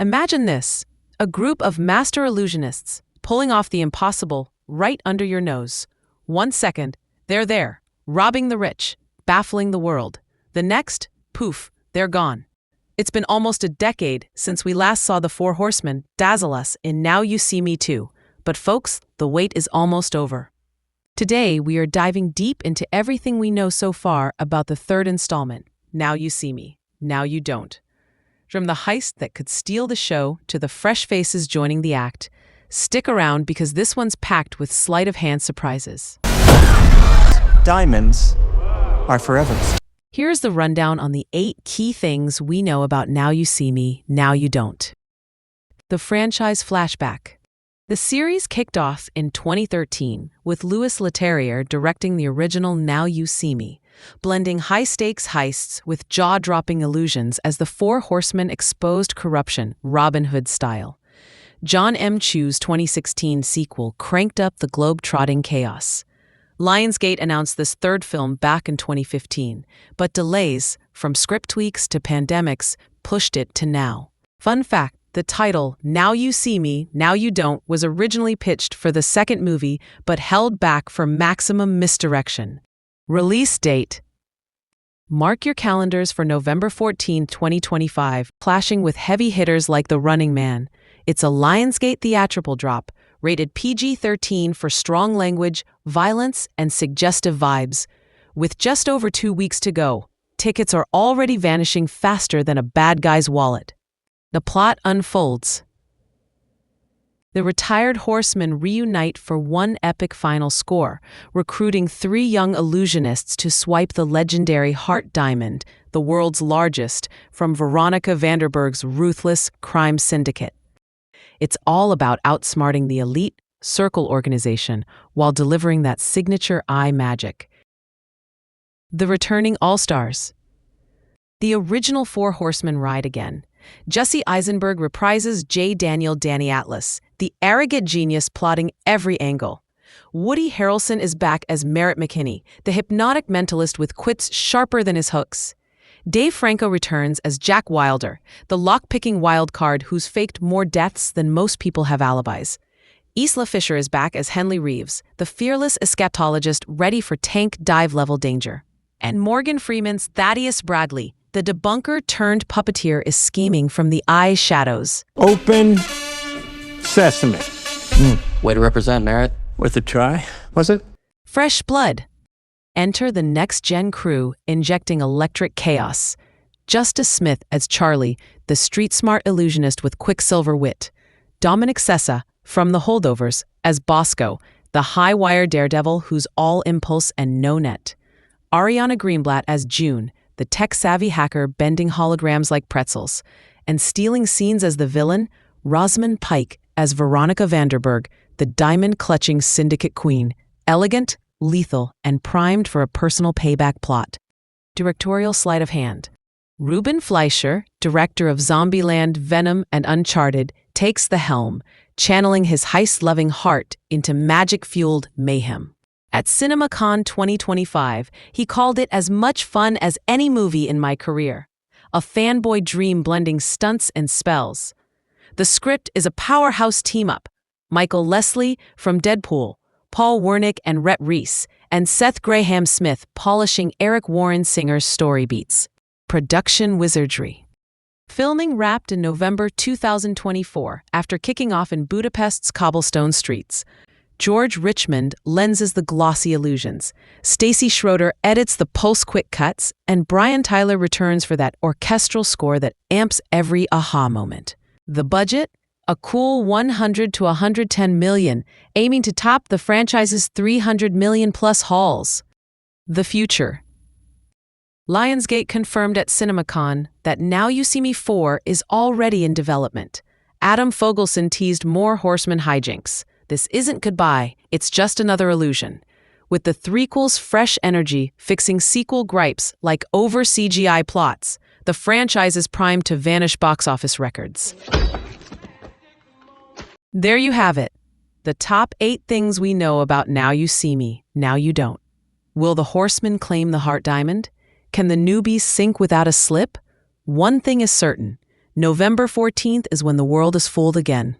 Imagine this, a group of master illusionists pulling off the impossible right under your nose. 1 second, they're there, robbing the rich, baffling the world. The next, poof, they're gone. It's been almost a decade since we last saw the Four Horsemen dazzle us in Now You See Me Too. But folks, the wait is almost over. Today, we are diving deep into everything we know so far about the third installment, Now You See Me, Now You Don't. From the heist that could steal the show to the fresh faces joining the act, stick around because this one's packed with sleight of hand surprises. Diamonds are forever. Here's the rundown on the 8 key things we know about Now You See Me, Now You Don't. The Franchise Flashback. The series kicked off in 2013 with Louis Leterrier directing the original Now You See Me, blending high-stakes heists with jaw-dropping illusions as the Four Horsemen exposed corruption, Robin Hood style. John M. Chu's 2016 sequel cranked up the globe-trotting chaos. Lionsgate announced this third film back in 2015, but delays, from script tweaks to pandemics, pushed it to now. Fun fact, the title, Now You See Me, Now You Don't, was originally pitched for the second movie, but held back for maximum misdirection. Release date. Mark your calendars for November 14, 2025, clashing with heavy hitters like The Running Man. It's a Lionsgate theatrical drop, rated PG-13 for strong language, violence, and suggestive vibes. With just over 2 weeks to go, tickets are already vanishing faster than a bad guy's wallet. The plot unfolds. The retired horsemen reunite for one epic final score, recruiting 3 young illusionists to swipe the legendary Heart Diamond, the world's largest, from Veronica Vanderburgh's ruthless crime syndicate. It's all about outsmarting the elite circle organization while delivering that signature eye magic. The returning all-stars. The original Four Horsemen ride again. Jesse Eisenberg reprises J. Daniel Danny Atlas, the arrogant genius plotting every angle. Woody Harrelson is back as Merritt McKinney, the hypnotic mentalist with quits sharper than his hooks. Dave Franco returns as Jack Wilder, the lock-picking wild card who's faked more deaths than most people have alibis. Isla Fisher is back as Henley Reeves, the fearless eschatologist ready for tank dive-level danger. And Morgan Freeman's Thaddeus Bradley, the debunker turned puppeteer, is scheming from the eye shadows. Open sesame. Way to represent, Merritt. Worth a try, was it? Fresh blood. Enter the next-gen crew injecting electric chaos. Justice Smith as Charlie, the street-smart illusionist with quicksilver wit. Dominic Sessa, from The Holdovers, as Bosco, the high-wire daredevil who's all impulse and no net. Ariana Greenblatt as June, the tech-savvy hacker bending holograms like pretzels. And stealing scenes as the villain, Rosamund Pike as Veronica Vanderburgh, the diamond-clutching syndicate queen. Elegant, lethal, and primed for a personal payback plot. Directorial sleight of hand. Ruben Fleischer, director of Zombieland, Venom, and Uncharted, takes the helm, channeling his heist-loving heart into magic-fueled mayhem. At CinemaCon 2025, he called it as much fun as any movie in my career. A fanboy dream blending stunts and spells. The script is a powerhouse team-up. Michael Leslie from Deadpool, Paul Wernick and Rhett Reese, and Seth Graham Smith polishing Eric Warren Singer's story beats. Production Wizardry. Filming wrapped in November 2024 after kicking off in Budapest's cobblestone streets. George Richmond lenses the glossy illusions. Stacey Schroeder edits the pulse-quick cuts, and Brian Tyler returns for that orchestral score that amps every aha moment. The budget? A cool $100 to $110 million, aiming to top the franchise's $300 million-plus hauls. The future. Lionsgate confirmed at CinemaCon that Now You See Me 4 is already in development. Adam Fogelson teased more Horseman hijinks. This isn't goodbye, it's just another illusion. With the threequel's fresh energy fixing sequel gripes like over CGI plots, the franchise is primed to vanish box office records. There you have it, the top 8 things we know about Now You See Me, Now You Don't. Will the Horsemen claim the Heart Diamond? Can the newbies sink without a slip? One thing is certain, November 14th is when the world is fooled again.